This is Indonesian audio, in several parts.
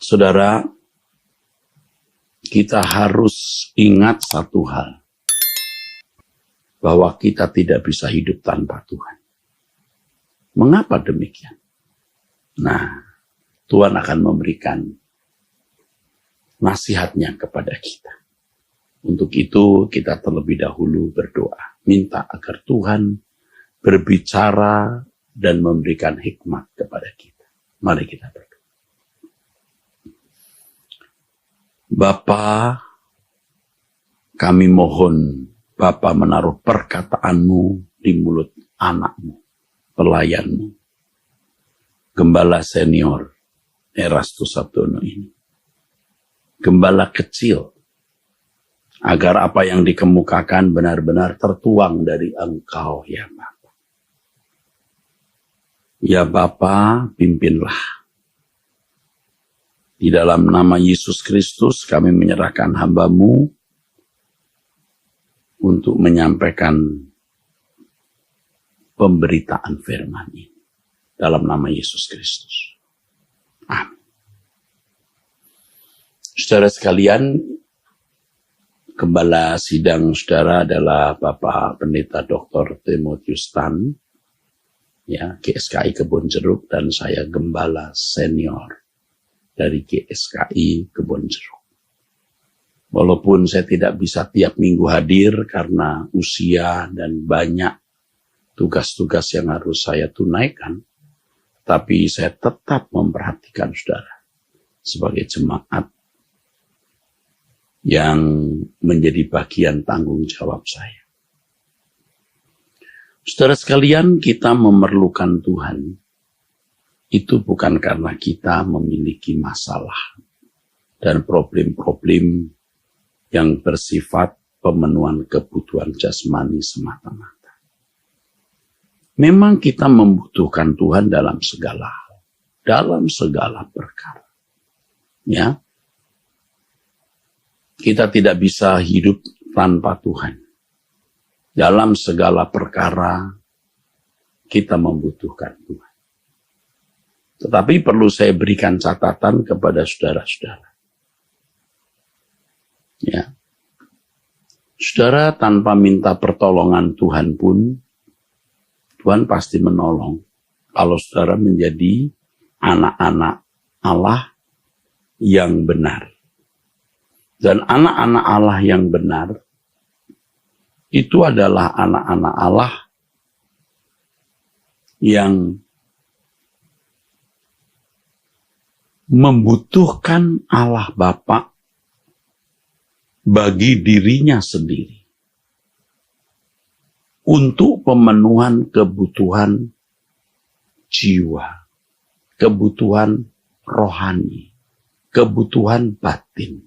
Saudara, kita harus ingat satu hal, bahwa kita tidak bisa hidup tanpa Tuhan. Mengapa demikian? Nah, Tuhan akan memberikan nasihatnya kepada kita. Untuk itu kita terlebih dahulu berdoa, minta agar Tuhan berbicara dan memberikan hikmat kepada kita. Mari kita berdoa. Bapa, kami mohon Bapa menaruh perkataan-Mu di mulut anak-Mu, pelayan-Mu, Gembala senior Erastus Sabdono ini. Gembala kecil, agar apa yang dikemukakan benar-benar tertuang dari Engkau, ya Bapa. Ya Bapa, pimpinlah. Di dalam nama Yesus Kristus kami menyerahkan hamba-Mu untuk menyampaikan pemberitaan firman ini. Dalam nama Yesus Kristus. Amin. Saudara sekalian, Gembala sidang saudara adalah Bapak Pendeta Dr. Timotius Tan, ya, GSKI Kebon Jeruk, dan saya Gembala senior dari GSKI Kebon Jeruk. Walaupun saya tidak bisa tiap minggu hadir karena usia dan banyak tugas-tugas yang harus saya tunaikan, tapi saya tetap memperhatikan saudara sebagai jemaat yang menjadi bagian tanggung jawab saya. Saudara sekalian, kita memerlukan Tuhan. Itu bukan karena kita memiliki masalah dan problem-problem yang bersifat pemenuhan kebutuhan jasmani semata-mata. Memang kita membutuhkan Tuhan dalam segala hal, dalam segala perkara. Ya, kita tidak bisa hidup tanpa Tuhan. Dalam segala perkara, kita membutuhkan Tuhan. Tetapi perlu saya berikan catatan kepada saudara-saudara. Ya, saudara tanpa minta pertolongan Tuhan pun, Tuhan pasti menolong kalau saudara menjadi anak-anak Allah yang benar. Dan anak-anak Allah yang benar itu adalah anak-anak Allah yang membutuhkan Allah Bapa bagi dirinya sendiri. Untuk pemenuhan kebutuhan jiwa, kebutuhan rohani, kebutuhan batin.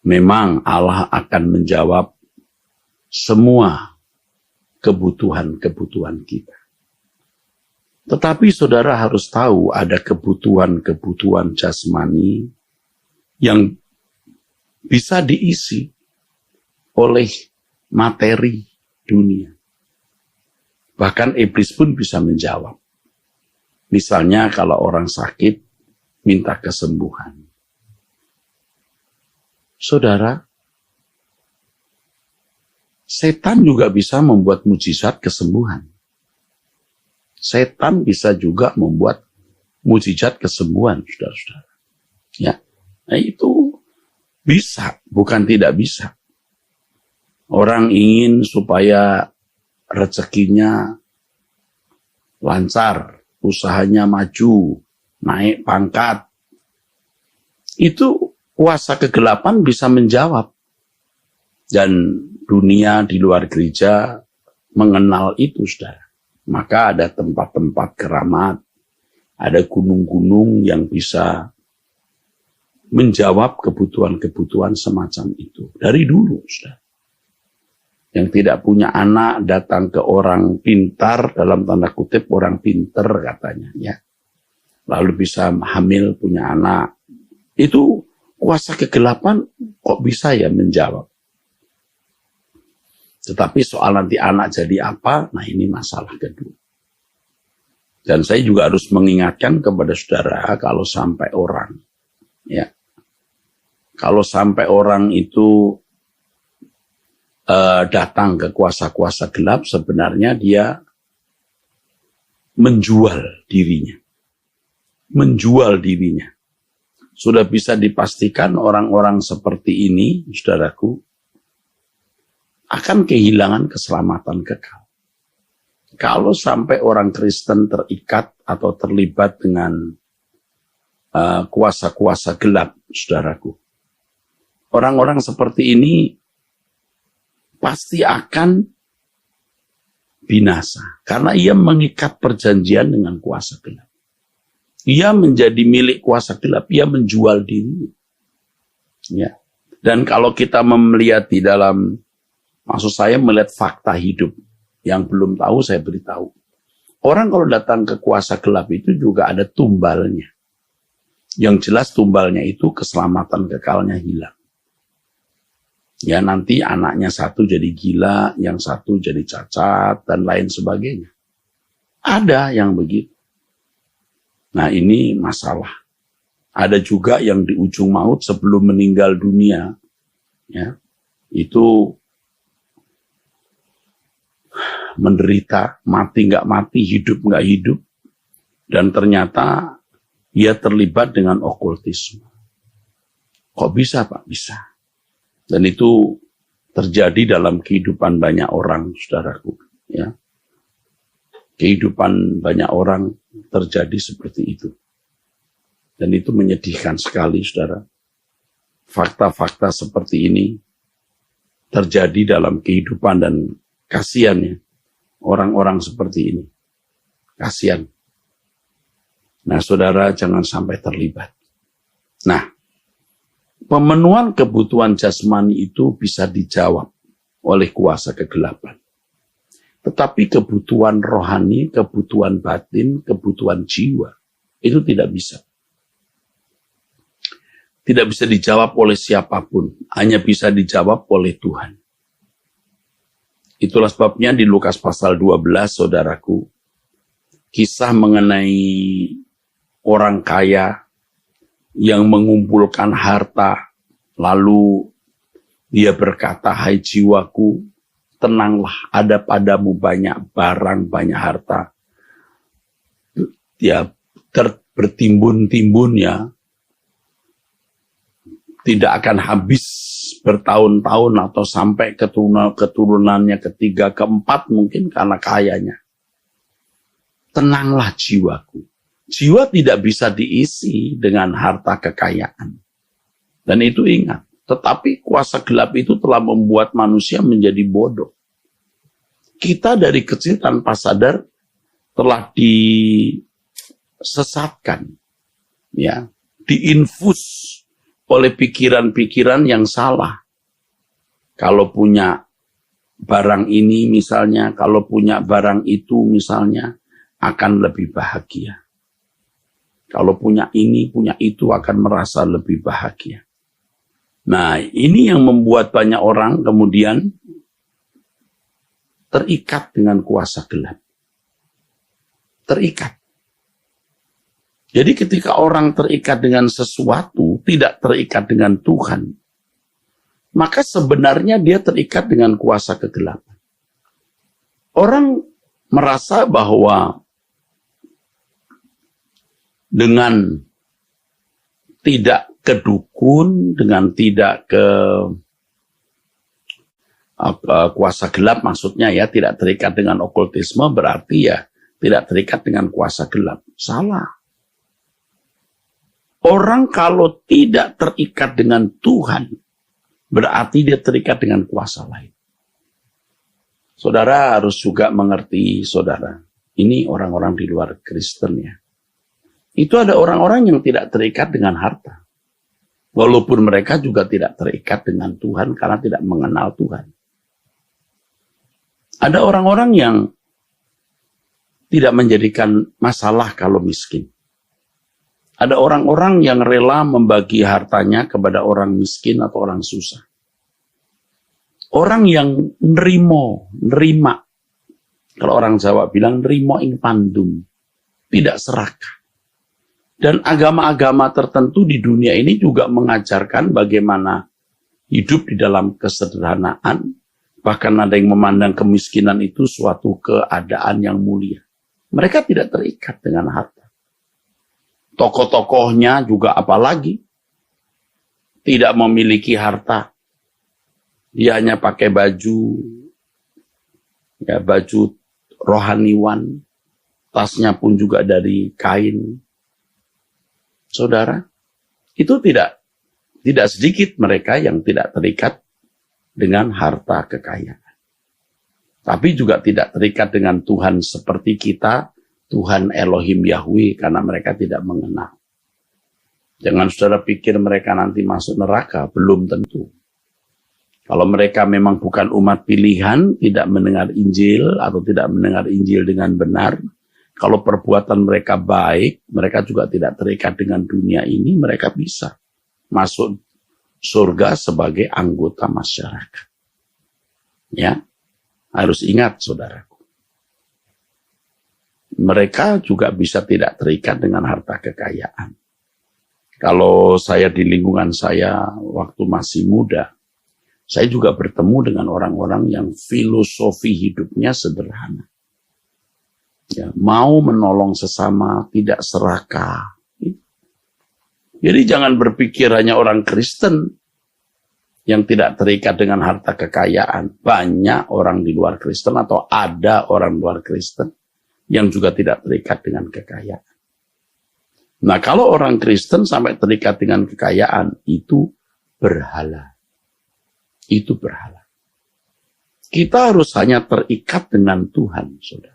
Memang Allah akan menjawab semua kebutuhan-kebutuhan kita. Tetapi saudara harus tahu ada kebutuhan-kebutuhan jasmani yang bisa diisi oleh materi dunia. Bahkan iblis pun bisa menjawab. Misalnya kalau orang sakit minta kesembuhan. Saudara, setan juga bisa membuat mujizat kesembuhan. Setan bisa juga membuat mujizat kesembuhan, saudara-saudara. Ya, nah itu bisa, bukan tidak bisa. Orang ingin supaya rezekinya lancar, usahanya maju, naik pangkat. Itu kuasa kegelapan bisa menjawab. Dan dunia di luar gereja mengenal itu, saudara. Maka ada tempat-tempat keramat, ada gunung-gunung yang bisa menjawab kebutuhan-kebutuhan semacam itu. Dari dulu, saudara. Yang tidak punya anak datang ke orang pintar, dalam tanda kutip orang pinter katanya, ya. Lalu bisa hamil punya anak. Itu kuasa kegelapan kok bisa ya menjawab. Tetapi soal nanti anak jadi apa, nah ini masalah kedua. Dan saya juga harus mengingatkan kepada saudara kalau sampai orang, ya, kalau sampai orang itu datang ke kuasa-kuasa gelap, sebenarnya dia menjual dirinya. Menjual dirinya. Sudah bisa dipastikan orang-orang seperti ini, saudaraku, akan kehilangan keselamatan kekal. Kalau sampai orang Kristen terikat atau terlibat dengan kuasa-kuasa gelap, saudaraku, orang-orang seperti ini pasti akan binasa. Karena ia mengikat perjanjian dengan kuasa gelap. Ia menjadi milik kuasa gelap. Ia menjual diri. Ya. Dan kalau kita melihat di dalam, maksud saya melihat fakta hidup. Yang belum tahu saya beritahu. Orang kalau datang ke kuasa gelap itu juga ada tumbalnya. Yang jelas tumbalnya itu keselamatan kekalnya hilang. Ya nanti anaknya satu jadi gila, yang satu jadi cacat, dan lain sebagainya. Ada yang begitu. Nah ini masalah. Ada juga yang di ujung maut sebelum meninggal dunia, ya, itu menderita, mati nggak mati, hidup nggak hidup, dan ternyata ia terlibat dengan okultisme. Kok bisa Pak? Bisa. Dan itu terjadi dalam kehidupan banyak orang, saudaraku. Ya. Kehidupan banyak orang terjadi seperti itu. Dan itu menyedihkan sekali, saudara. Fakta-fakta seperti ini terjadi dalam kehidupan dan kasihannya orang-orang seperti ini. Kasihan. Nah, saudara jangan sampai terlibat. Nah, pemenuhan kebutuhan jasmani itu bisa dijawab oleh kuasa kegelapan. Tetapi kebutuhan rohani, kebutuhan batin, kebutuhan jiwa, itu tidak bisa. Tidak bisa dijawab oleh siapapun, hanya bisa dijawab oleh Tuhan. Itulah sebabnya di Lukas pasal 12, saudaraku, kisah mengenai orang kaya yang mengumpulkan harta, lalu dia berkata, "Hai jiwaku, tenanglah, ada padamu banyak barang, banyak harta." Dia bertimbun-timbun, ya, tidak akan habis bertahun-tahun atau sampai keturunannya ketiga, keempat mungkin karena kayanya. Tenanglah jiwaku. Jiwa tidak bisa diisi dengan harta kekayaan. Dan itu ingat, tetapi kuasa gelap itu telah membuat manusia menjadi bodoh. Kita dari kecil tanpa sadar telah disesatkan, ya, diinfus oleh pikiran-pikiran yang salah. Kalau punya barang ini misalnya, kalau punya barang itu misalnya, akan lebih bahagia. Kalau punya ini, punya itu akan merasa lebih bahagia. Nah, ini yang membuat banyak orang kemudian terikat dengan kuasa gelap. Terikat. Jadi ketika orang terikat dengan sesuatu, tidak terikat dengan Tuhan, maka sebenarnya dia terikat dengan kuasa kegelapan. Orang merasa bahwa dengan tidak ke dukun, dengan tidak ke kuasa gelap, maksudnya ya, tidak terikat dengan okultisme, berarti ya tidak terikat dengan kuasa gelap. Salah. Orang kalau tidak terikat dengan Tuhan, berarti dia terikat dengan kuasa lain. Saudara harus juga mengerti, saudara, ini orang-orang di luar Kristen, ya. Itu ada orang-orang yang tidak terikat dengan harta. Walaupun mereka juga tidak terikat dengan Tuhan karena tidak mengenal Tuhan. Ada orang-orang yang tidak menjadikan masalah kalau miskin. Ada orang-orang yang rela membagi hartanya kepada orang miskin atau orang susah. Orang yang nerima. Kalau orang Jawa bilang nerimo ing pandum. tidak serakah. Dan agama-agama tertentu di dunia ini juga mengajarkan bagaimana hidup di dalam kesederhanaan. Bahkan ada yang memandang kemiskinan itu suatu keadaan yang mulia. Mereka tidak terikat dengan harta. Tokoh-tokohnya juga apalagi tidak memiliki harta. Dia hanya pakai baju, ya baju rohaniwan, tasnya pun juga dari kain. Saudara, itu tidak sedikit mereka yang tidak terikat dengan harta kekayaan. Tapi juga tidak terikat dengan Tuhan seperti kita, Tuhan Elohim Yahweh, karena mereka tidak mengenal. Jangan saudara pikir mereka nanti masuk neraka, belum tentu. Kalau mereka memang bukan umat pilihan, tidak mendengar Injil atau tidak mendengar Injil dengan benar, kalau perbuatan mereka baik, mereka juga tidak terikat dengan dunia ini, mereka bisa masuk surga sebagai anggota masyarakat. Ya, harus ingat saudaraku. Mereka juga bisa tidak terikat dengan harta kekayaan. Kalau saya di lingkungan saya waktu masih muda, saya juga bertemu dengan orang-orang yang filosofi hidupnya sederhana. Ya, mau menolong sesama, tidak serakah. Jadi jangan berpikir hanya orang Kristen yang tidak terikat dengan harta kekayaan. Banyak orang di luar Kristen atau ada orang luar Kristen yang juga tidak terikat dengan kekayaan. Nah, kalau orang Kristen sampai terikat dengan kekayaan, itu berhala. Itu berhala. Kita harus hanya terikat dengan Tuhan, saudara.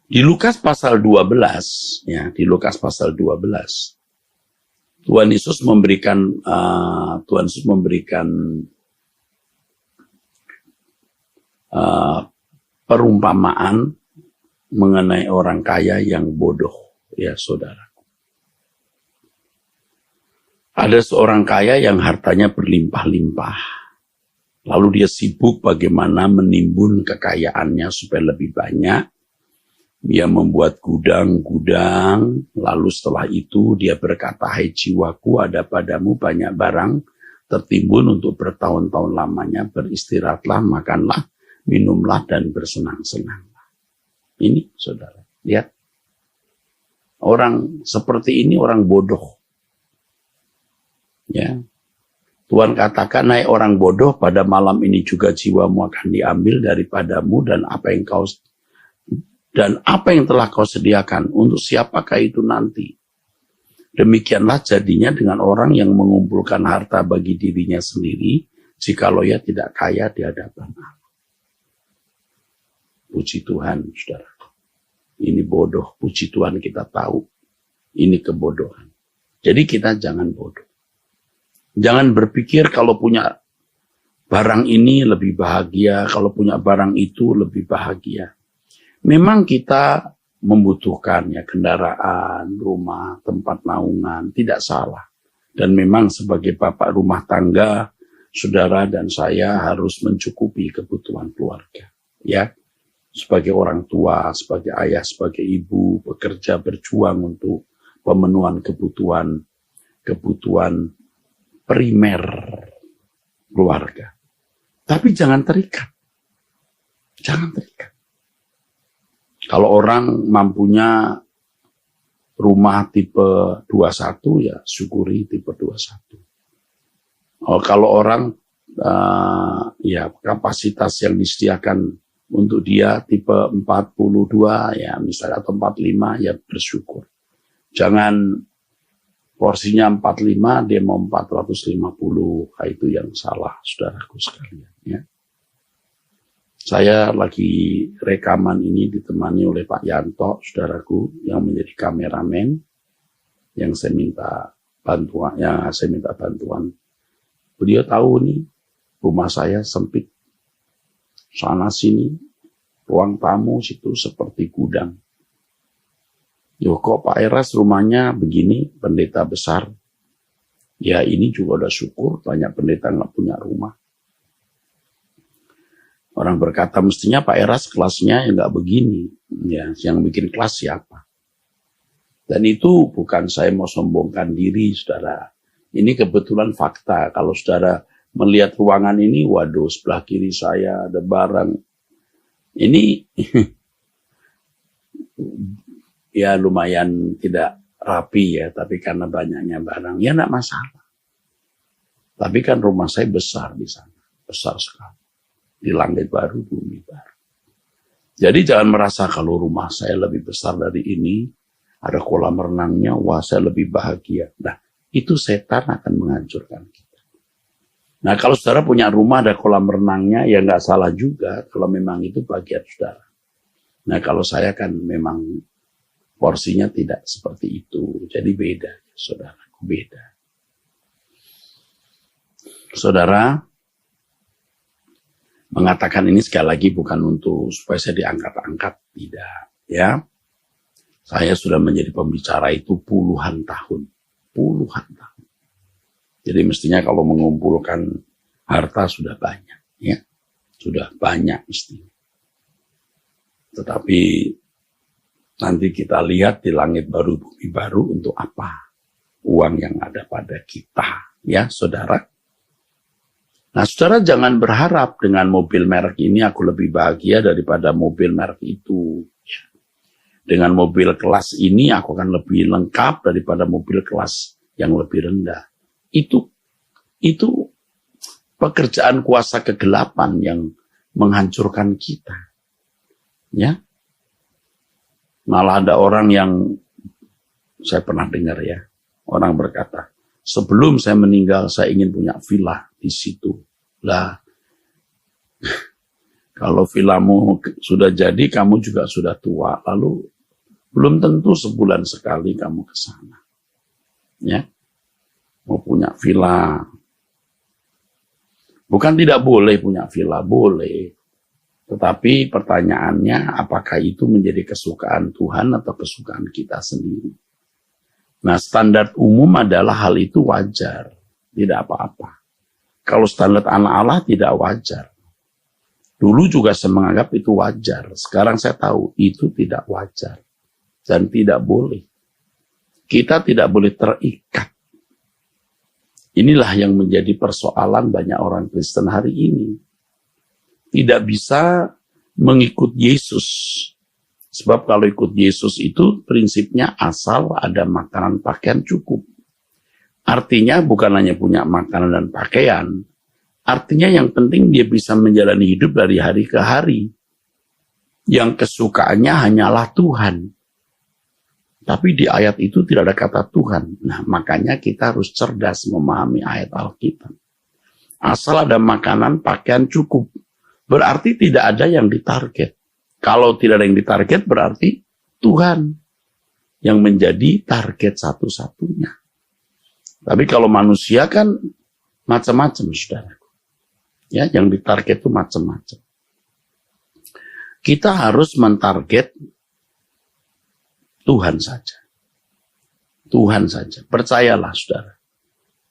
Di Lukas pasal 12, ya, di Lukas pasal 12, Tuhan Yesus memberikan perumpamaan mengenai orang kaya yang bodoh, ya saudara. Ada seorang kaya yang hartanya berlimpah-limpah. Lalu dia sibuk bagaimana menimbun kekayaannya supaya lebih banyak. Dia membuat gudang-gudang, lalu setelah itu dia berkata, "Hai jiwaku, ada padamu banyak barang tertimbun untuk bertahun-tahun lamanya, beristirahatlah, makanlah, minumlah, dan bersenang-senanglah." Ini, saudara, lihat. Orang seperti ini orang bodoh. Ya. Tuhan katakan, "Hai orang bodoh, pada malam ini juga jiwamu akan diambil daripadamu, dan apa yang telah kau sediakan, untuk siapakah itu nanti?" Demikianlah jadinya dengan orang yang mengumpulkan harta bagi dirinya sendiri, jikalau ia tidak kaya di hadapan Allah. Puji Tuhan, saudara. Ini bodoh, puji Tuhan kita tahu. Ini kebodohan. Jadi kita jangan bodoh. Jangan berpikir kalau punya barang ini lebih bahagia, kalau punya barang itu lebih bahagia. Memang kita membutuhkan ya kendaraan, rumah, tempat naungan, tidak salah. Dan memang sebagai bapak rumah tangga, saudara dan saya harus mencukupi kebutuhan keluarga. Ya, sebagai orang tua, sebagai ayah, sebagai ibu, bekerja berjuang untuk pemenuhan kebutuhan primer keluarga. Tapi jangan terikat. Jangan terikat. Kalau orang mampunya rumah tipe 21, ya syukuri tipe 21. Kalau orang ya kapasitas yang disediakan untuk dia tipe 42, ya misalnya, atau 45, ya bersyukur. Jangan porsinya 45, dia mau 450, itu yang salah, saudaraku sekalian. Ya. Saya lagi rekaman ini ditemani oleh Pak Yanto, saudaraku, yang menjadi kameramen, yang saya minta bantuan. Beliau tahu nih, rumah saya sempit, sana sini, ruang tamu situ seperti gudang. Yo, kok Pak Eras rumahnya begini, pendeta besar. Ya ini juga udah syukur, banyak pendeta nggak punya rumah. Orang berkata mestinya Pak Eras kelasnya ya nggak begini. Ya, yang bikin kelas siapa? Dan itu bukan saya mau sombongkan diri, saudara. Ini kebetulan fakta. Kalau saudara melihat ruangan ini, waduh, sebelah kiri saya ada barang. Ini ya lumayan tidak rapi ya, tapi karena banyaknya barang, ya enggak masalah. Tapi kan rumah saya besar di sana, besar sekali. Di langit baru, bumi baru. Jadi jangan merasa kalau rumah saya lebih besar dari ini, ada kolam renangnya, wah saya lebih bahagia. Nah, itu setan akan menghancurkan kita. Nah, kalau saudara punya rumah ada kolam renangnya, ya nggak salah juga kalau memang itu bagian saudara. Nah, kalau saya kan memang porsinya tidak seperti itu. Jadi beda, saudara, beda. Saudara, mengatakan ini sekali lagi bukan untuk supaya saya diangkat-angkat, tidak. Ya, saya sudah menjadi pembicara itu puluhan tahun. Jadi mestinya kalau mengumpulkan harta sudah banyak, ya, sudah banyak mestinya. Tetapi nanti kita lihat di langit baru, bumi baru untuk apa uang yang ada pada kita, ya, saudara. Nah, saudara jangan berharap dengan mobil merek ini aku lebih bahagia daripada mobil merek itu. Dengan mobil kelas ini aku akan lebih lengkap daripada mobil kelas yang lebih rendah. Itu pekerjaan kuasa kegelapan yang menghancurkan kita. Ya. Malah ada orang yang saya pernah dengar ya, orang berkata, sebelum saya meninggal saya ingin punya villa di situ. Lah, kalau villamu sudah jadi, kamu juga sudah tua, lalu belum tentu sebulan sekali kamu ke sana. Ya. Mau punya villa. Bukan tidak boleh punya villa, boleh. Tetapi pertanyaannya, apakah itu menjadi kesukaan Tuhan atau kesukaan kita sendiri? Nah, standar umum adalah hal itu wajar, tidak apa-apa. Kalau standar anak Allah tidak wajar. Dulu juga saya menganggap itu wajar. Sekarang saya tahu itu tidak wajar. Dan tidak boleh. Kita tidak boleh terikat. Inilah yang menjadi persoalan banyak orang Kristen hari ini. Tidak bisa mengikut Yesus. Sebab kalau ikut Yesus itu prinsipnya asal ada makanan pakaian cukup. Artinya bukan hanya punya makanan dan pakaian. Artinya yang penting dia bisa menjalani hidup dari hari ke hari. Yang kesukaannya hanyalah Tuhan. Tapi di ayat itu tidak ada kata Tuhan. Nah, makanya kita harus cerdas memahami ayat Alkitab. Asal ada makanan, pakaian cukup. Berarti tidak ada yang ditarget. Kalau tidak ada yang ditarget, berarti Tuhan yang menjadi target satu-satunya. Tapi kalau manusia kan macam-macam, saudaraku. Ya, yang ditarget itu macam-macam. Kita harus mentarget Tuhan saja. Tuhan saja. Percayalah, saudara.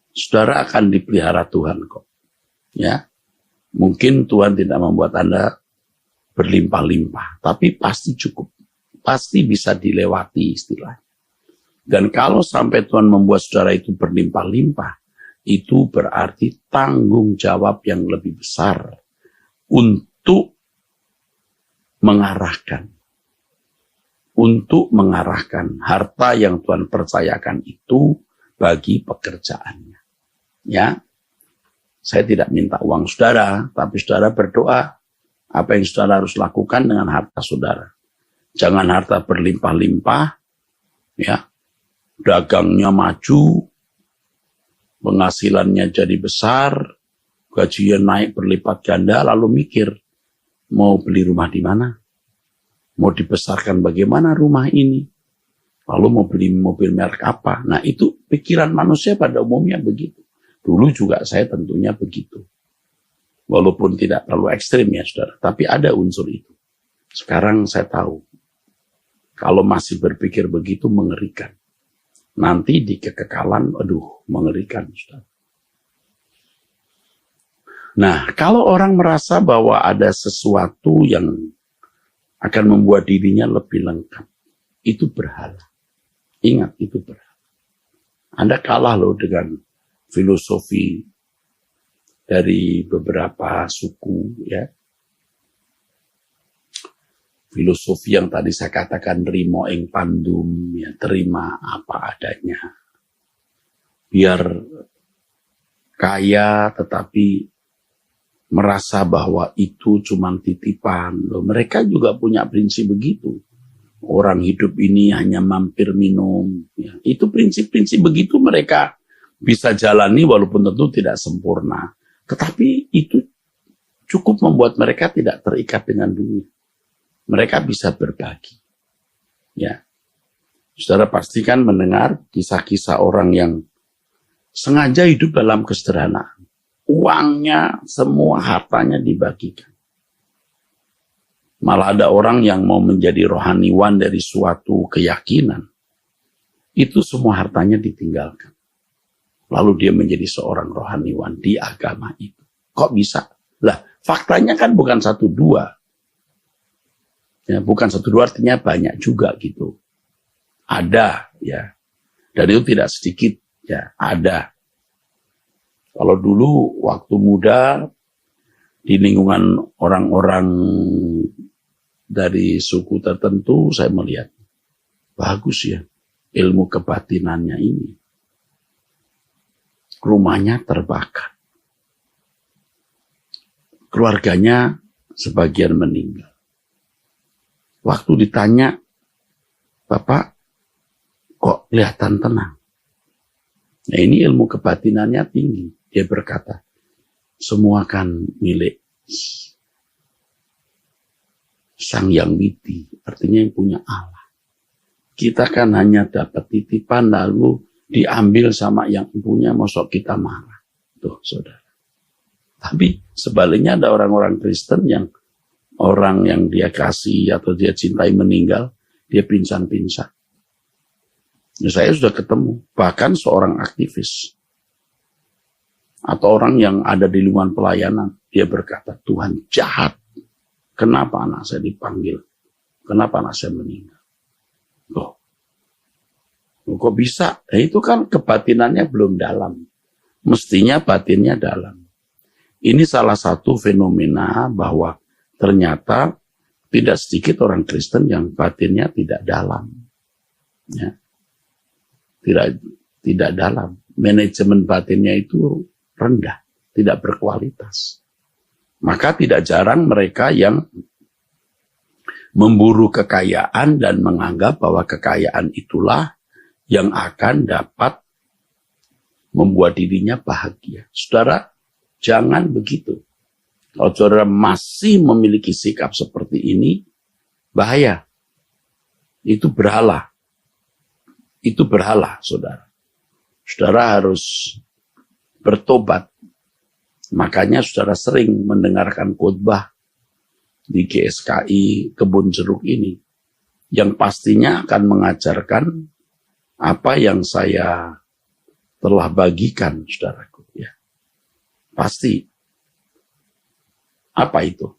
Saudara akan dipelihara Tuhan kok. Ya. Mungkin Tuhan tidak membuat Anda berlimpah-limpah, tapi pasti cukup. Pasti bisa dilewati istilahnya. Dan kalau sampai Tuhan membuat saudara itu berlimpah-limpah, itu berarti tanggung jawab yang lebih besar untuk mengarahkan harta yang Tuhan percayakan itu bagi pekerjaannya. Ya, saya tidak minta uang saudara, tapi saudara berdoa apa yang saudara harus lakukan dengan harta saudara. Jangan harta berlimpah-limpah, ya, dagangnya maju, penghasilannya jadi besar, gajinya naik berlipat ganda, lalu mikir mau beli rumah di mana? Mau dibesarkan bagaimana rumah ini? Lalu mau beli mobil merek apa? Nah, itu pikiran manusia pada umumnya begitu. Dulu juga saya tentunya begitu. Walaupun tidak terlalu ekstrim ya, saudara. Tapi ada unsur itu. Sekarang saya tahu. Kalau masih berpikir begitu, mengerikan. Nanti di kekekalan, aduh, mengerikan, saudara. Nah, kalau orang merasa bahwa ada sesuatu yang akan membuat dirinya lebih lengkap, itu berhala. Ingat, itu berhala. Anda kalah loh dengan filosofi dari beberapa suku, ya. Filosofi yang tadi saya katakan rimo ing pandum, ya, terima apa adanya. Biar kaya tetapi merasa bahwa itu cuma titipan. Loh, mereka juga punya prinsip begitu. Orang hidup ini hanya mampir minum. Ya, itu prinsip-prinsip begitu mereka bisa jalani walaupun tentu tidak sempurna. Tetapi itu cukup membuat mereka tidak terikat dengan dunia. Mereka bisa berbagi. Ya, saudara pastikan mendengar kisah-kisah orang yang sengaja hidup dalam kesederhanaan. Uangnya, semua hartanya dibagikan. Malah ada orang yang mau menjadi rohaniwan dari suatu keyakinan. Itu semua hartanya ditinggalkan. Lalu dia menjadi seorang rohaniwan di agama itu. Kok bisa? Lah, faktanya kan bukan 1-2. Ya, bukan 1-2 artinya banyak juga gitu. Ada, ya. Dan itu tidak sedikit, ya, ada. Kalau dulu waktu muda di lingkungan orang-orang dari suku tertentu, saya melihat bagus ya ilmu kebatinannya ini. Rumahnya terbakar. Keluarganya sebagian meninggal. Waktu ditanya, Bapak kok kelihatan tenang? Nah, ini ilmu kebatinannya tinggi. Dia berkata, semua kan milik Sang Yang Widi, artinya yang punya Allah. Kita kan hanya dapat titipan lalu diambil sama yang punya, mosok kita marah. Tuh, saudara. Tapi sebaliknya ada orang-orang Kristen yang orang yang dia kasih atau dia cintai meninggal, dia pingsan-pingsan. Ya, saya sudah ketemu, bahkan seorang aktivis atau orang yang ada di lingkungan pelayanan, dia berkata, Tuhan jahat. Kenapa anak saya dipanggil? Kenapa anak saya meninggal? Loh, kok bisa? Itu kan kebatinannya belum dalam. Mestinya batinnya dalam. Ini salah satu fenomena bahwa ternyata tidak sedikit orang Kristen yang batinnya tidak dalam. Ya. Tidak dalam. Manajemen batinnya itu rendah, tidak berkualitas. Maka tidak jarang mereka yang memburu kekayaan dan menganggap bahwa kekayaan itulah yang akan dapat membuat dirinya bahagia. Saudara, jangan begitu. Kalau saudara masih memiliki sikap seperti ini, bahaya. Itu berhala. Itu berhala, saudara. Saudara harus bertobat. Makanya saudara sering mendengarkan khotbah di GSKI Kebun Jeruk ini, yang pastinya akan mengajarkan apa yang saya telah bagikan, saudaraku. Ya. Pasti. Apa itu?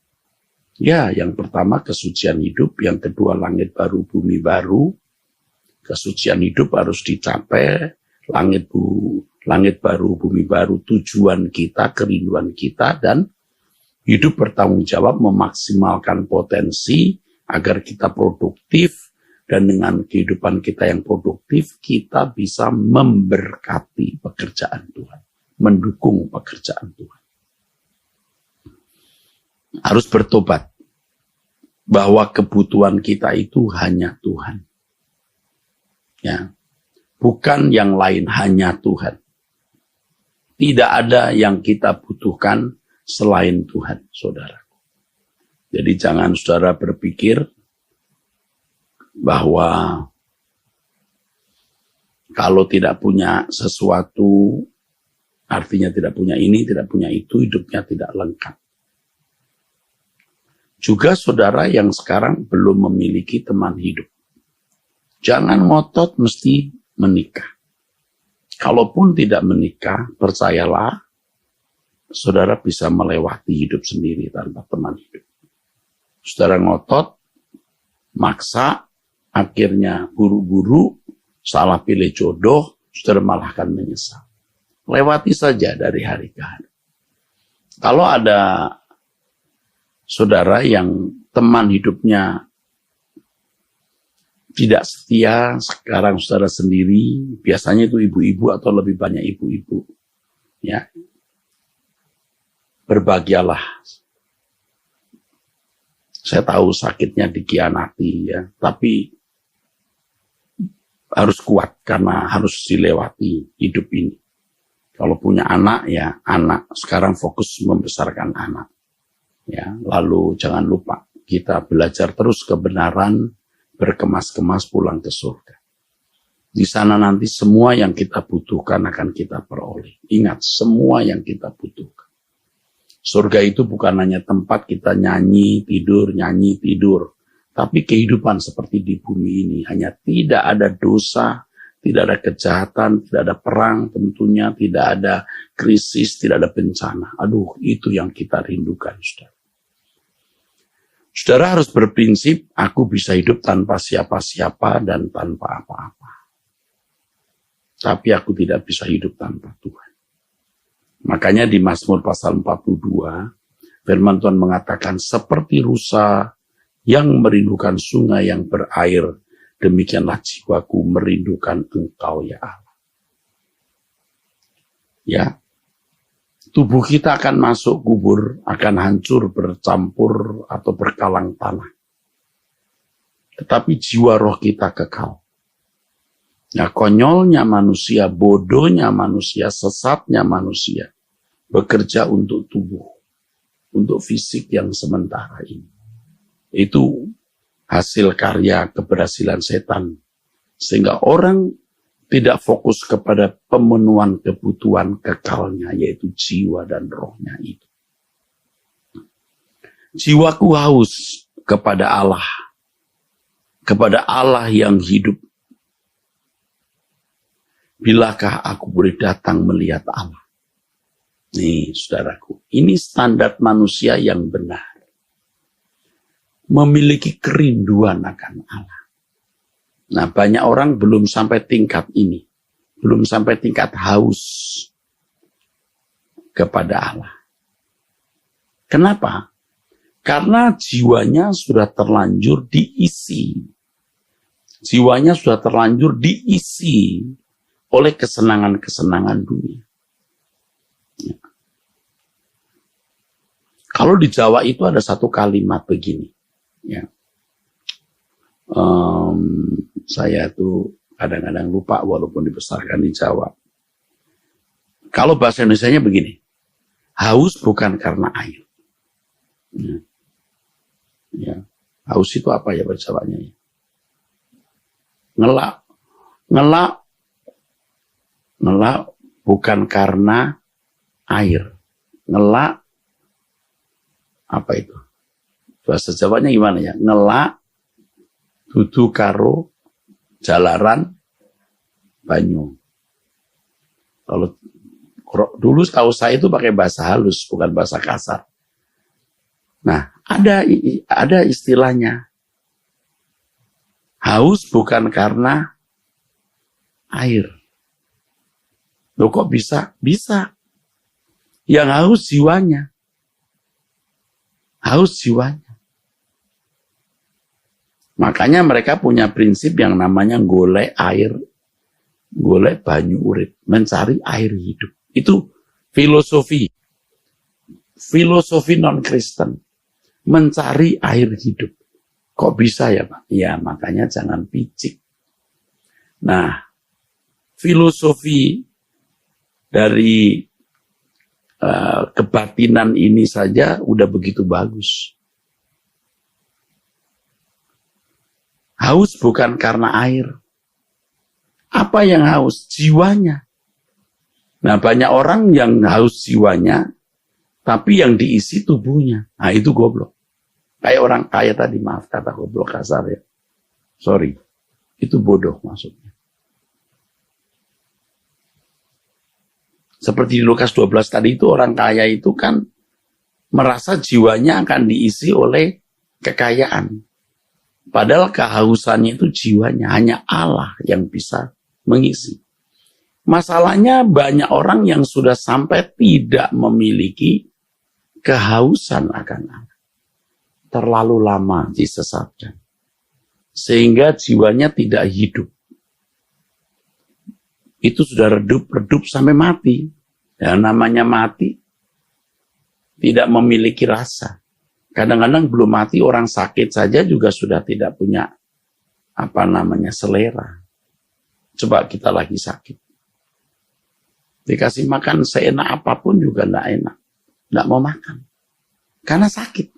Ya, yang pertama kesucian hidup, yang kedua langit baru, bumi baru. Kesucian hidup harus dicapai, langit baru, bumi baru, tujuan kita, kerinduan kita, dan hidup bertanggung jawab memaksimalkan potensi agar kita produktif, dan dengan kehidupan kita yang produktif, kita bisa memberkati pekerjaan Tuhan, mendukung pekerjaan Tuhan. Harus bertobat bahwa kebutuhan kita itu hanya Tuhan. Ya, bukan yang lain, hanya Tuhan. Tidak ada yang kita butuhkan selain Tuhan, saudara. Jadi jangan saudara berpikir bahwa kalau tidak punya sesuatu, artinya tidak punya ini, tidak punya itu, hidupnya tidak lengkap. Juga saudara yang sekarang belum memiliki teman hidup. Jangan ngotot mesti menikah. Kalaupun tidak menikah, percayalah, saudara bisa melewati hidup sendiri tanpa teman hidup. Saudara ngotot, maksa, akhirnya buru-buru, salah pilih jodoh, saudara malah akan menyesal. Lewati saja dari hari ke hari. Kalau ada saudara yang teman hidupnya tidak setia, sekarang saudara sendiri, biasanya itu ibu-ibu atau lebih banyak ibu-ibu. Ya, berbahagialah. Saya tahu sakitnya dikhianati, ya, tapi harus kuat karena harus dilewati hidup ini. Kalau punya anak, ya anak. Sekarang fokus membesarkan anak. Ya, lalu jangan lupa kita belajar terus kebenaran, berkemas-kemas pulang ke surga. Di sana nanti semua yang kita butuhkan akan kita peroleh. Ingat, semua yang kita butuhkan. Surga itu bukan hanya tempat kita nyanyi, tidur. Tapi kehidupan seperti di bumi ini. Hanya tidak ada dosa, tidak ada kejahatan, tidak ada perang tentunya, tidak ada krisis, tidak ada bencana. Aduh, itu yang kita rindukan, saudara. Saudara harus berprinsip, aku bisa hidup tanpa siapa-siapa dan tanpa apa-apa. Tapi aku tidak bisa hidup tanpa Tuhan. Makanya di Mazmur pasal 42, firman Tuhan mengatakan, seperti rusa yang merindukan sungai yang berair, demikianlah jiwaku merindukan Engkau, ya Allah. Ya, tubuh kita akan masuk kubur, akan hancur, bercampur, atau berkalang tanah. Tetapi jiwa roh kita kekal. Nah, konyolnya manusia, bodohnya manusia, sesatnya manusia, bekerja untuk tubuh, untuk fisik yang sementara ini. Itu hasil karya keberhasilan setan. Sehingga orang tidak fokus kepada pemenuhan kebutuhan kekalnya, yaitu jiwa dan rohnya itu. Jiwaku haus kepada Allah yang hidup. Bilakah aku boleh datang melihat Allah? Nih, saudaraku, ini standar manusia yang benar. Memiliki kerinduan akan Allah. Nah, banyak orang belum sampai tingkat ini. Belum sampai tingkat haus kepada Allah. Kenapa? Karena jiwanya sudah terlanjur diisi. Jiwanya sudah terlanjur diisi oleh kesenangan-kesenangan dunia. Ya. Kalau di Jawa itu ada satu kalimat begini. Ya. Saya tuh kadang-kadang lupa walaupun dibesarkan di Jawa. Kalau bahasa Indonesianya begini, haus bukan karena air. Ya. Ya. Haus itu apa ya bahasa Jawanya? Ya? Ngelak bukan karena air. Ngelak apa itu? Bahasa Jawanya gimana ya? Ngelak dudu karo jalaran banyu. Kalau dulu tahu saya itu pakai bahasa halus, bukan bahasa kasar. Nah, ada istilahnya. Haus bukan karena air. Loh kok bisa? Bisa. Yang haus jiwanya. Haus jiwanya. Makanya mereka punya prinsip yang namanya golek air, golek banyu urip, mencari air hidup. Itu filosofi non-Kristen, mencari air hidup. Kok bisa ya Pak? Ya makanya jangan picik. Nah, filosofi dari kebatinan ini saja udah begitu bagus. Haus bukan karena air. Apa yang haus? Jiwanya. Nah, banyak orang yang haus jiwanya, tapi yang diisi tubuhnya. Nah, itu goblok. Kayak orang kaya tadi, maaf kata goblok kasar ya. Sorry. Itu bodoh maksudnya. Seperti di Lukas 12 tadi itu, orang kaya itu kan merasa jiwanya akan diisi oleh kekayaan. Padahal kehausannya itu jiwanya, hanya Allah yang bisa mengisi. Masalahnya banyak orang yang sudah sampai tidak memiliki kehausan akan Allah. Terlalu lama disesatkan. Sehingga jiwanya tidak hidup. Itu sudah redup sampai mati. Dan namanya mati, tidak memiliki rasa. Kadang-kadang belum mati, orang sakit saja juga sudah tidak punya selera. Coba kita lagi sakit. Dikasih makan seenak apapun juga tidak enak. Tidak mau makan. Karena sakit.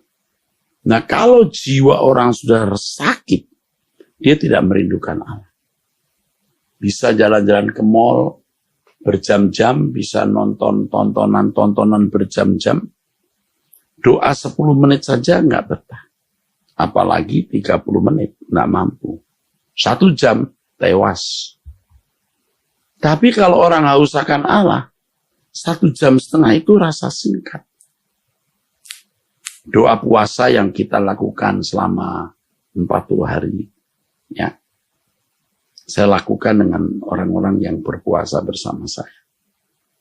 Nah, kalau jiwa orang sudah sakit, dia tidak merindukan Allah. Bisa jalan-jalan ke mall berjam-jam, bisa nonton tontonan berjam-jam. Doa 10 menit saja nggak betah. Apalagi 30 menit, nggak mampu. 1 jam, tewas. Tapi kalau orang haus akan Allah, 1,5 jam itu rasa singkat. Doa puasa yang kita lakukan selama 40 hari. Ya. Saya lakukan dengan orang-orang yang berpuasa bersama saya.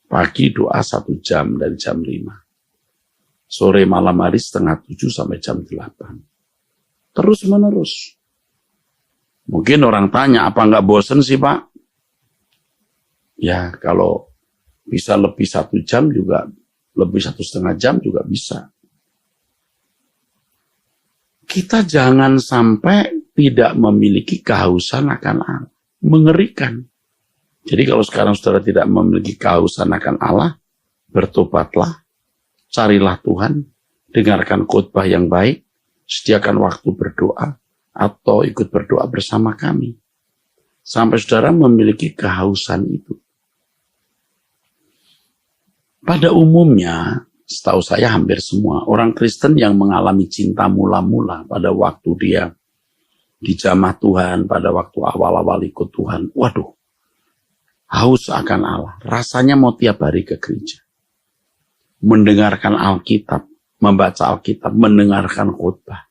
Pagi doa 1 jam dari jam 5. Sore malam hari 6:30 sampai jam 8. Terus menerus. Mungkin orang tanya, apa nggak bosen sih Pak? Ya kalau bisa lebih 1 jam juga, lebih 1,5 jam juga bisa. Kita jangan sampai tidak memiliki kehausan akan Allah. Mengerikan. Jadi kalau sekarang saudara tidak memiliki kehausan akan Allah, bertobatlah, carilah Tuhan, dengarkan khotbah yang baik, sediakan waktu berdoa, atau ikut berdoa bersama kami. Sampai saudara memiliki kehausan itu. Pada umumnya, setahu saya hampir semua, orang Kristen yang mengalami cinta mula-mula pada waktu dia dijamah Tuhan, pada waktu awal-awal ikut Tuhan, waduh, haus akan Allah. Rasanya mau tiap hari ke gereja. Mendengarkan Alkitab, membaca Alkitab, mendengarkan khotbah.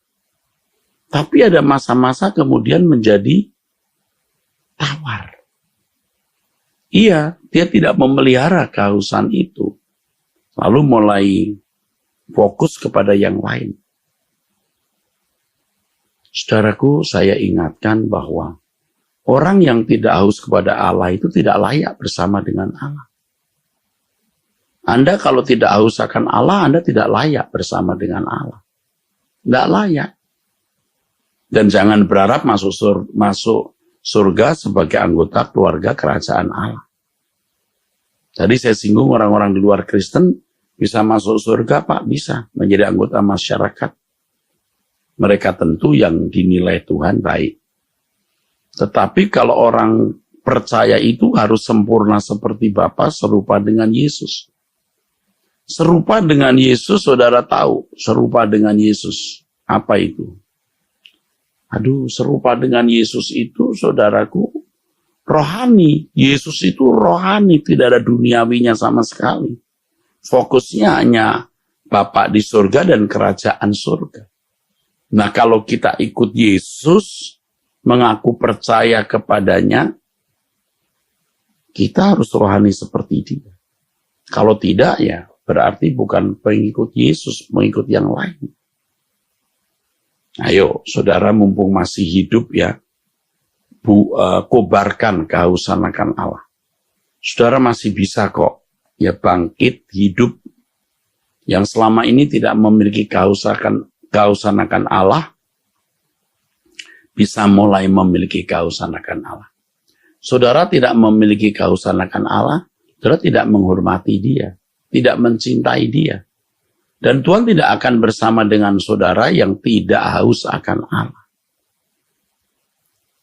Tapi ada masa-masa kemudian menjadi tawar. Iya, dia tidak memelihara kehausan itu. Lalu mulai fokus kepada yang lain. Saudaraku, saya ingatkan bahwa orang yang tidak haus kepada Allah itu tidak layak bersama dengan Allah. Anda kalau tidak haus akan Allah, Anda tidak layak bersama dengan Allah. Tidak layak. Dan jangan berharap masuk surga sebagai anggota keluarga kerajaan Allah. Tadi saya singgung orang-orang di luar Kristen bisa masuk surga, Pak, bisa menjadi anggota masyarakat. Mereka tentu yang dinilai Tuhan baik. Tetapi kalau orang percaya itu harus sempurna seperti Bapa, serupa dengan Yesus. Serupa dengan Yesus, saudara tahu, serupa dengan Yesus. Apa itu? Aduh, serupa dengan Yesus itu, saudaraku, rohani. Yesus itu rohani, tidak ada duniawinya sama sekali. Fokusnya hanya Bapa di surga dan kerajaan surga. Nah, kalau kita ikut Yesus, mengaku percaya kepadanya, kita harus rohani seperti dia. Kalau tidak, ya berarti bukan pengikut Yesus, pengikut yang lain. Ayo, saudara, mumpung masih hidup ya, kobarkan kehausan akan Allah. Saudara masih bisa kok, ya bangkit, hidup, yang selama ini tidak memiliki kehausan akan Allah, bisa mulai memiliki kehausan akan Allah. Saudara tidak memiliki kehausan akan Allah, saudara tidak menghormati dia, tidak mencintai dia. Dan Tuhan tidak akan bersama dengan saudara yang tidak haus akan Allah.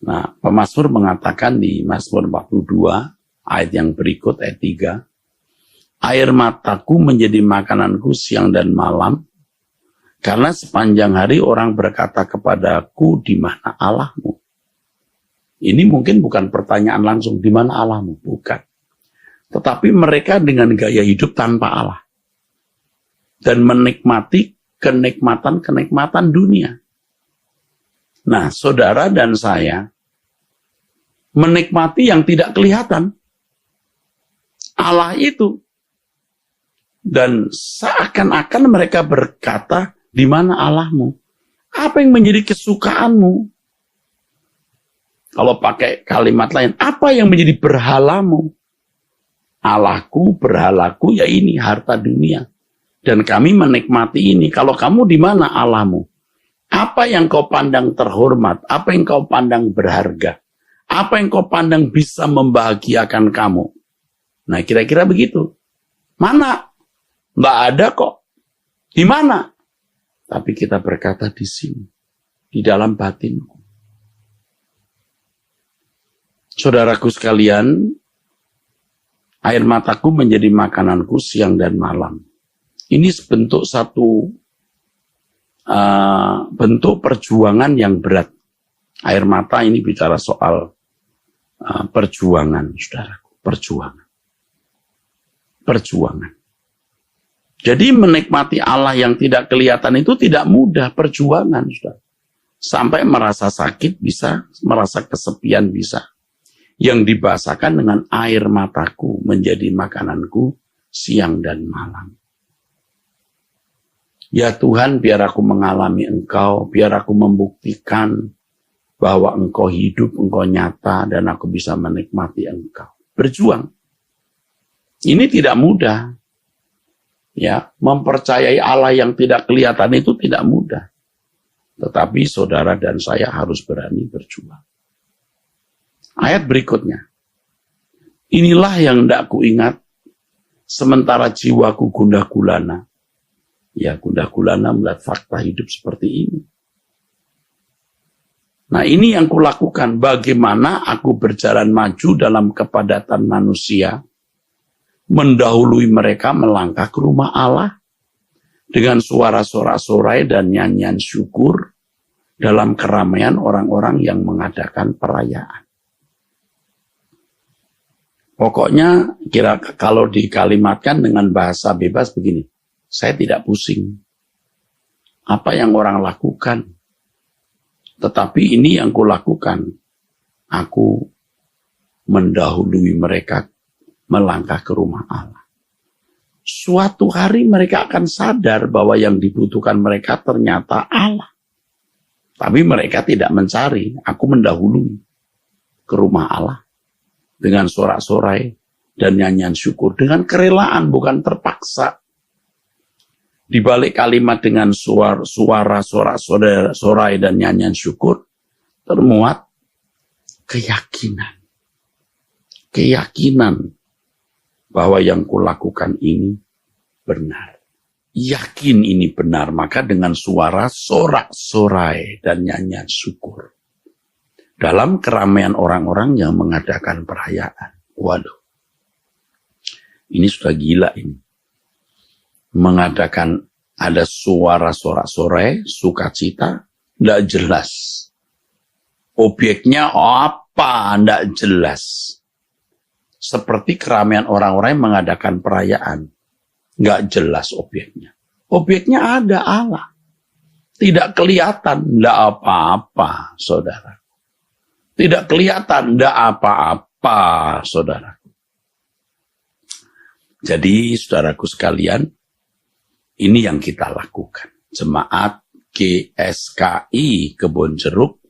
Nah, pemazmur mengatakan di Mazmur 42, ayat yang berikut, ayat 3, air mataku menjadi makananku siang dan malam, karena sepanjang hari orang berkata kepadaku, di mana Allahmu? Ini mungkin bukan pertanyaan langsung, di mana Allahmu? Bukan. Tetapi mereka dengan gaya hidup tanpa Allah. Dan menikmati kenikmatan-kenikmatan dunia. Nah, saudara dan saya menikmati yang tidak kelihatan. Allah itu. Dan seakan-akan mereka berkata, di mana Allahmu? Apa yang menjadi kesukaanmu? Kalau pakai kalimat lain, apa yang menjadi berhalamu? Allahku, berhalaku, ya ini harta dunia. Dan kami menikmati ini. Kalau kamu di mana Allahmu? Apa yang kau pandang terhormat? Apa yang kau pandang berharga? Apa yang kau pandang bisa membahagiakan kamu? Nah, kira-kira begitu. Mana? Nggak ada kok. Di mana? Tapi kita berkata di sini. Di dalam batinku. Saudaraku sekalian, air mataku menjadi makananku siang dan malam. Ini bentuk bentuk perjuangan yang berat. Air mata ini bicara soal perjuangan, saudaraku. Perjuangan. Jadi menikmati Allah yang tidak kelihatan itu tidak mudah, perjuangan, saudara. Sampai merasa sakit bisa, merasa kesepian bisa. Yang dibahasakan dengan air mataku menjadi makananku siang dan malam. Ya Tuhan, biar aku mengalami Engkau, biar aku membuktikan bahwa Engkau hidup, Engkau nyata, dan aku bisa menikmati Engkau. Berjuang. Ini tidak mudah. Ya, mempercayai Allah yang tidak kelihatan itu tidak mudah. Tetapi saudara dan saya harus berani berjuang. Ayat berikutnya. Inilah yang hendak ku ingat, sementara jiwaku gundah gulana. Ya, gundah gulana melihat fakta hidup seperti ini. Nah, ini yang kulakukan. Bagaimana aku berjalan maju dalam kepadatan manusia, mendahului mereka melangkah ke rumah Allah, dengan suara sorak-sorai dan nyanyian syukur, dalam keramaian orang-orang yang mengadakan perayaan. Pokoknya kalau dikalimatkan dengan bahasa bebas begini, saya tidak pusing. Apa yang orang lakukan, tetapi ini yang kulakukan. Aku mendahului mereka melangkah ke rumah Allah. Suatu hari mereka akan sadar bahwa yang dibutuhkan mereka ternyata Allah. Tapi mereka tidak mencari, aku mendahului ke rumah Allah. Dengan sorak-sorai dan nyanyian syukur. Dengan kerelaan, bukan terpaksa. Di balik kalimat dengan suara sorak-sorai dan nyanyian syukur, termuat keyakinan. Keyakinan bahwa yang kulakukan ini benar. Yakin ini benar, maka dengan suara sorak-sorai dan nyanyian syukur. Dalam keramaian orang-orang yang mengadakan perayaan. Waduh. Ini sudah gila ini. Mengadakan ada suara sorak-sorai, sukacita, tidak jelas. Objeknya apa, tidak jelas. Seperti keramaian orang-orang yang mengadakan perayaan. Nggak jelas objeknya. Objeknya ada Allah. Tidak kelihatan, tidak apa-apa, saudara. Tidak kelihatan, tidak apa-apa, saudara. Jadi, saudaraku sekalian, ini yang kita lakukan. Jemaat GSKI Kebon Jeruk,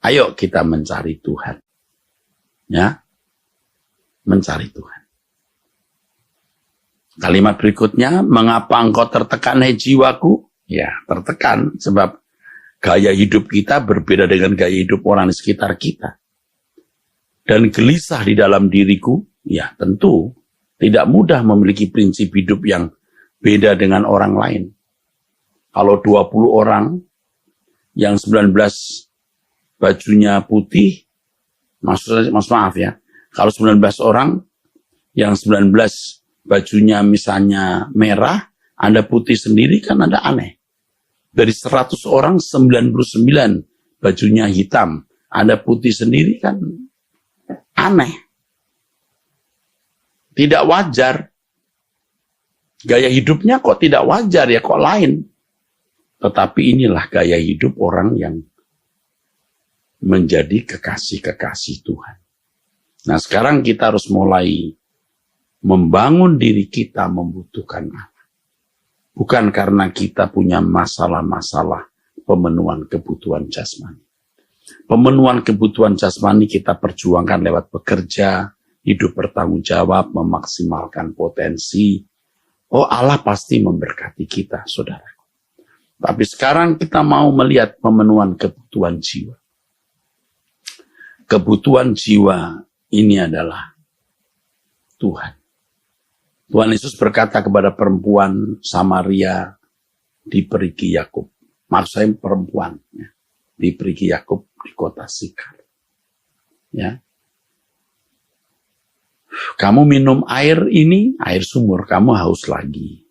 ayo kita mencari Tuhan. Ya, mencari Tuhan. Kalimat berikutnya, mengapa engkau tertekan, hai jiwaku? Ya, tertekan sebab gaya hidup kita berbeda dengan gaya hidup orang di sekitar kita. Dan gelisah di dalam diriku, ya tentu tidak mudah memiliki prinsip hidup yang beda dengan orang lain. Kalau 20 orang, yang 19 bajunya putih, maaf ya, kalau 19 orang, yang 19 bajunya misalnya merah, Anda putih sendiri kan Anda aneh. Dari 100 orang, 99 bajunya hitam. Anda putih sendiri kan aneh. Tidak wajar. Gaya hidupnya kok tidak wajar ya, kok lain. Tetapi inilah gaya hidup orang yang menjadi kekasih-kekasih Tuhan. Nah, sekarang kita harus mulai membangun diri kita membutuhkan Allah. Bukan karena kita punya masalah-masalah pemenuhan kebutuhan jasmani. Pemenuhan kebutuhan jasmani kita perjuangkan lewat bekerja, hidup bertanggung jawab, memaksimalkan potensi. Oh, Allah pasti memberkati kita, saudara. Tapi sekarang kita mau melihat pemenuhan kebutuhan jiwa. Kebutuhan jiwa ini adalah Tuhan. Tuhan Yesus berkata kepada perempuan Samaria di perigi Yakub. Maksud saya perempuan ya, di perigi Yakub di kota Sikar. Ya. Kamu minum air ini, air sumur, kamu haus lagi.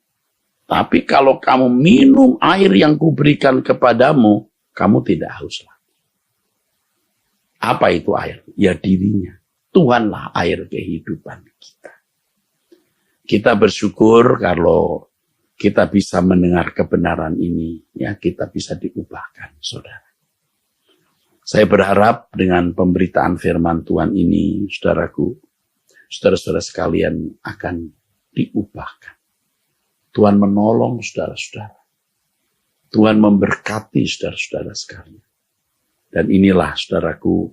Tapi kalau kamu minum air yang kuberikan kepadamu, kamu tidak haus lagi. Apa itu air? Ya dirinya. Tuhanlah air kehidupan kita. Kita bersyukur kalau kita bisa mendengar kebenaran ini, ya kita bisa diubahkan, saudara. Saya berharap dengan pemberitaan firman Tuhan ini, saudaraku, saudara-saudara sekalian akan diubahkan. Tuhan menolong saudara-saudara. Tuhan memberkati saudara-saudara sekalian. Dan inilah, saudaraku,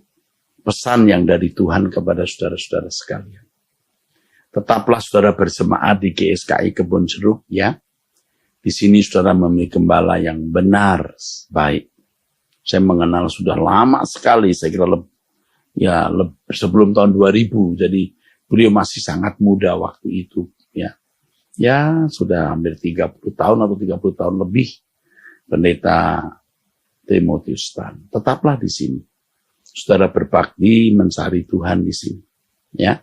pesan yang dari Tuhan kepada saudara-saudara sekalian. Tetaplah saudara berjemaat di GSKI Kebon Jeruk, ya. Di sini saudara memiliki gembala yang benar, baik. Saya mengenal sudah lama sekali, saya kira sebelum tahun 2000, jadi beliau masih sangat muda waktu itu, ya. Ya, sudah hampir 30 tahun atau 30 tahun lebih, Pendeta Timotius Tan. Tetaplah di sini. Saudara berbakti mencari Tuhan di sini, ya.